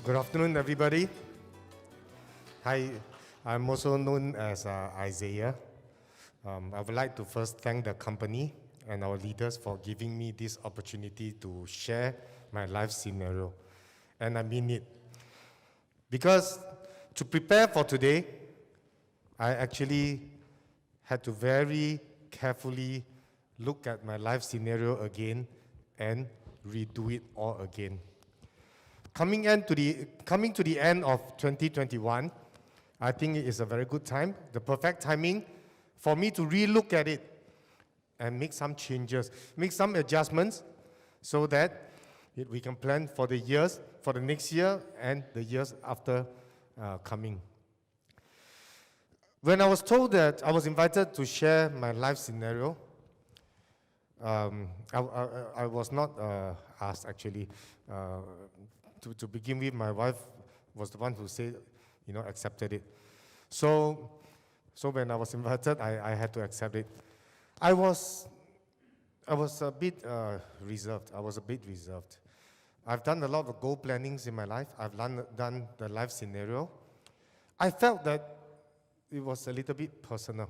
Good afternoon, everybody. Hi, I'm also known as Isaiah. I would like to first thank the company and our leaders for giving me this opportunity to share my life scenario. And I mean it. Because to prepare for today, I actually had to very carefully look at my life scenario again and redo it all again. Coming to the end of 2021, I think it is a very good time, the perfect timing for me to relook at it and make some changes, make some adjustments so that we can plan for the years, for the next year and the years after coming. When I was told that I was invited to share my life scenario, I was not asked actually. To begin with, my wife was the one who said, accepted it. So when I was invited, I had to accept it. I was a bit reserved. I've done a lot of goal plannings in my life. I've done the life scenario. I felt that it was a little bit personal.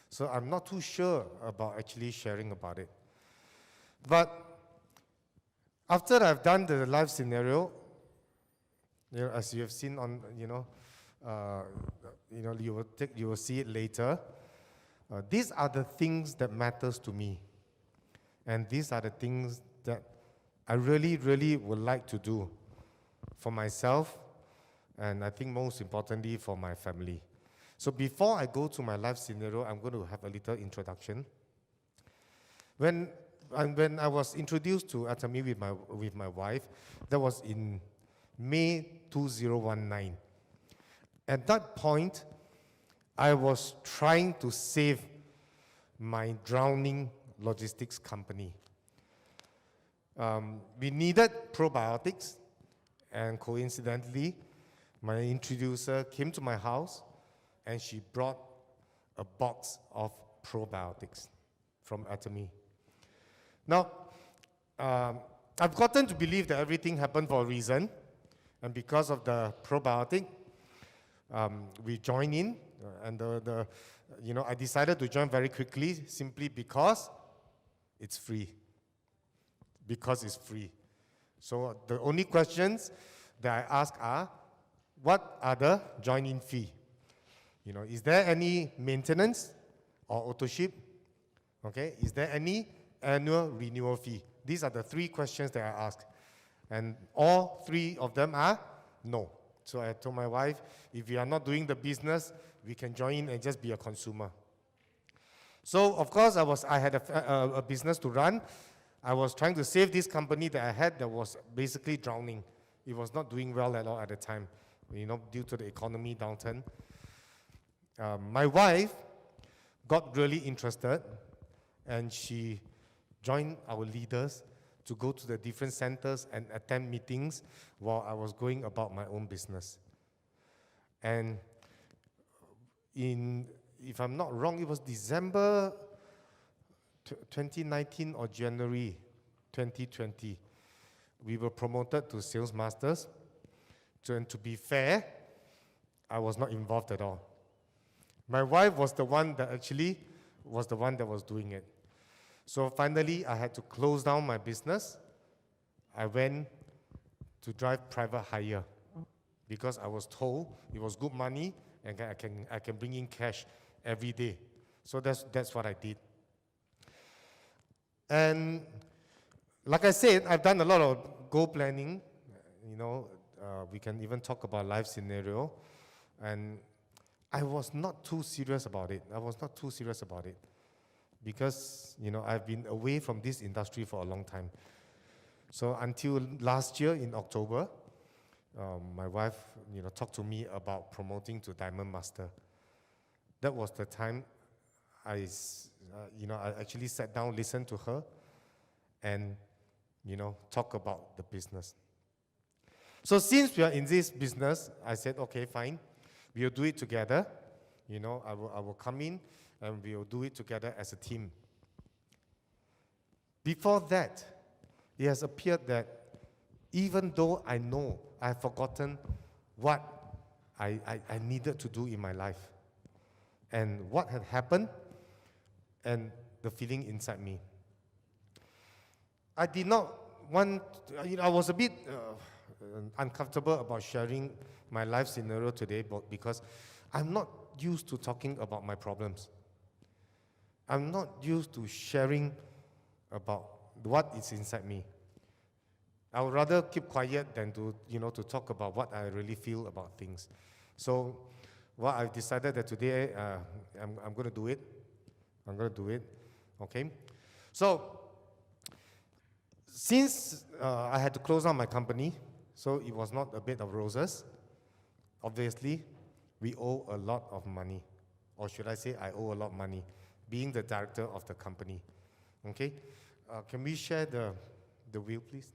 So I'm not too sure about actually sharing about it. But after I've done the life scenario, as you have seen on, you will see it later. These are the things that matters to me, and these are the things that I really, really would like to do for myself, and I think most importantly for my family. So before I go to my life scenario, I'm going to have a little introduction. When I was introduced to Atomy with my wife, that was in May 2019. At that point, I was trying to save my drowning logistics company. We needed probiotics, and coincidentally, my introducer came to my house and she brought a box of probiotics from Atomy. Now, I've gotten to believe that everything happened for a reason, and because of the probiotic, we joined in, and I decided to join very quickly simply because it's free. So the only questions that I ask are, what are the join-in fee? Is there any maintenance or auto ship? Okay, is there any annual renewal fee? These are the three questions that I ask. And all three of them are no. So I told my wife, if we are not doing the business, we can join in and just be a consumer. So of course, I had a business to run. I was trying to save this company that I had that was basically drowning. It was not doing well at all at the time, due to the economy downturn. My wife got really interested, and she joined our leaders to go to the different centers and attend meetings while I was going about my own business. And if I'm not wrong, it was December 2019 or January 2020. We were promoted to sales masters. And to be fair, I was not involved at all. My wife was the one that was doing it. So finally, I had to close down my business. I went to drive private hire because I was told it was good money and I can bring in cash every day. So that's what I did. And like I said, I've done a lot of goal planning. We can even talk about life scenario. And I was not too serious about it. Because, I've been away from this industry for a long time. So until last year in October, my wife, talked to me about promoting to Diamond Master. That was the time I actually sat down, listened to her, and, talk about the business. So since we are in this business, I said, okay, fine, we'll do it together. I will come in and we'll do it together as a team. Before that, it has appeared that even though I know I've forgotten what I needed to do in my life and what had happened and the feeling inside me. I did not want, I was a bit uncomfortable about sharing my life scenario today because I'm not used to talking about my problems. I'm not used to sharing about what is inside me. I would rather keep quiet than to talk about what I really feel about things. So, what I've decided that today I'm going to do it. I'm going to do it. Okay. So, since I had to close down my company, so it was not a bed of roses. Obviously, we owe a lot of money, or should I say, I owe a lot of money, being the director of the company. Okay. Can we share the wheel, please?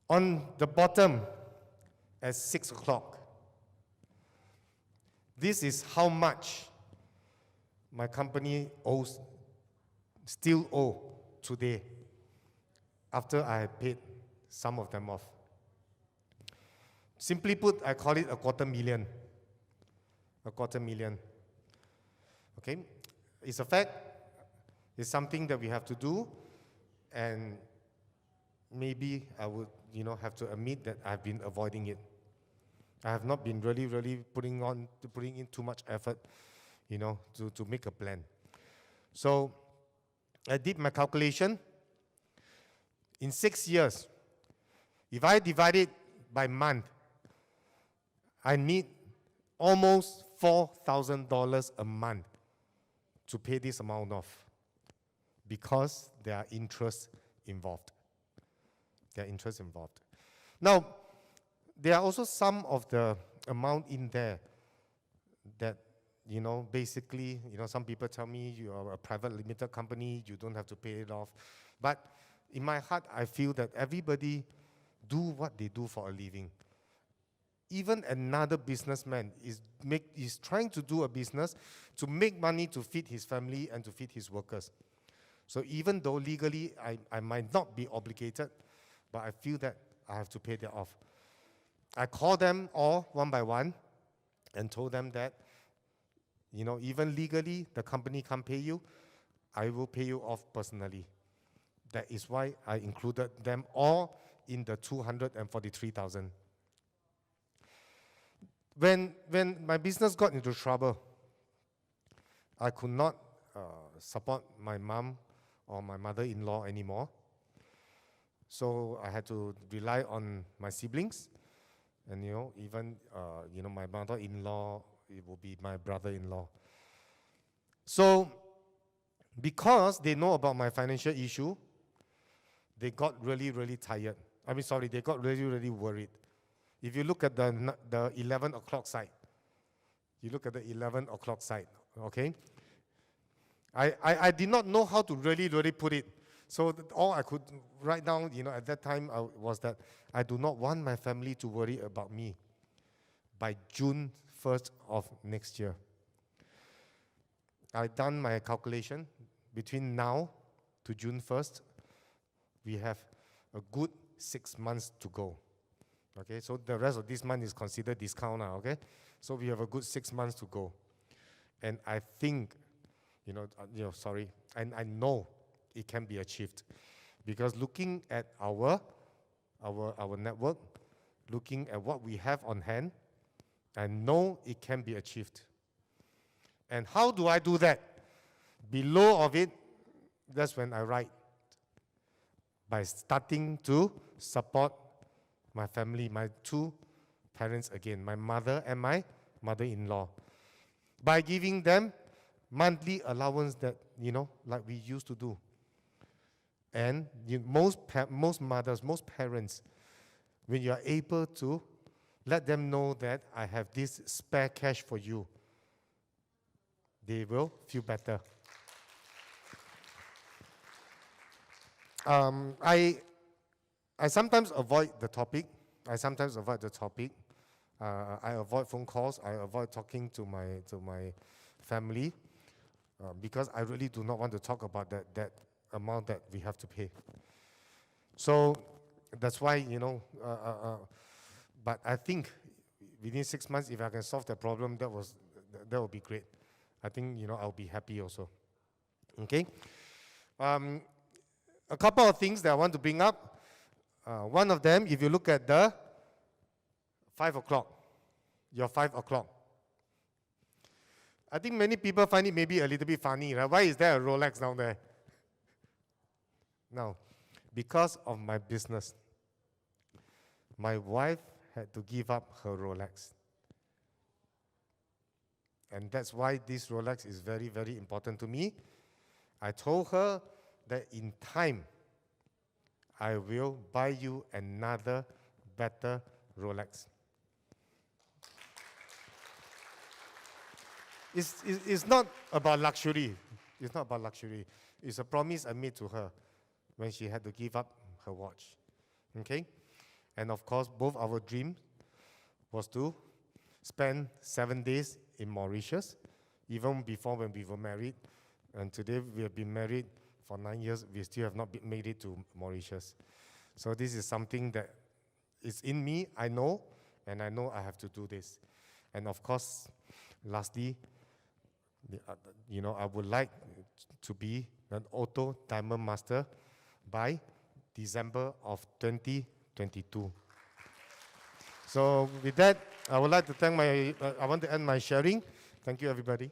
On the bottom, at 6 o'clock, this is how much my company still owe today, after I had paid some of them off. Simply put, I call it $250,000. $250,000. Okay? It's a fact. It's something that we have to do, and maybe I would, have to admit that I've been avoiding it. I have not been really putting in too much effort, to make a plan. So I did my calculation. In 6 years, if I divide it by month, I need almost $4,000 a month to pay this amount off, because there are interests involved. Now, there are also some of the amount in there that, basically, some people tell me you are a private limited company, you don't have to pay it off. But in my heart, I feel that everybody do what they do for a living. Even another businessman is trying to do a business to make money to feed his family and to feed his workers. So even though legally I might not be obligated, but I feel that I have to pay that off. I called them all one by one and told them that, even legally, the company can't pay you. I will pay you off personally. That is why I included them all in the $243,000. When my business got into trouble, I could not support my mom or my mother-in-law anymore. So I had to rely on my siblings, and even my mother-in-law, it will be my brother-in-law. So because they know about my financial issue, they got really tired. They got really worried. If you look at the 11 o'clock side, okay? I did not know how to really put it. So all I could write down, at that time was that I do not want my family to worry about me by June 1st of next year. I've done my calculation. Between now to June 1st, we have a good 6 months to go. Okay, so the rest of this month is considered discount now, okay? So we have a good 6 months to go. And I think, and I know it can be achieved. Because looking at our network, looking at what we have on hand, I know it can be achieved. And how do I do that? Below of it, that's when I write. By starting to support my family, my two parents again, my mother and my mother-in-law. By giving them monthly allowance that, like we used to do. And most mothers, most parents, when you are able to let them know that I have this spare cash for you, they will feel better. I sometimes avoid the topic. I avoid phone calls. I avoid talking to my family because I really do not want to talk about that amount that we have to pay. So that's why, but I think within 6 months, if I can solve the problem, that would be great. I think, I'll be happy also. Okay? A couple of things that I want to bring up. One of them, if you look at the 5 o'clock, your 5 o'clock. I think many people find it maybe a little bit funny, right? Why is there a Rolex down there? Now, because of my business, my wife had to give up her Rolex. And that's why this Rolex is very, very important to me. I told her that in time, I will buy you another better Rolex. It's not about luxury. It's not about luxury. It's a promise I made to her when she had to give up her watch. Okay? And of course, both our dream was to spend 7 days in Mauritius, even before when we were married. And today we have been married for 9 years. We still have not made it to Mauritius. So this is something that is in me, I know, and I know I have to do this. And of course, lastly, I would like to be an auto diamond master by December of 2022. So with that, I would like to I want to end my sharing. Thank you, everybody.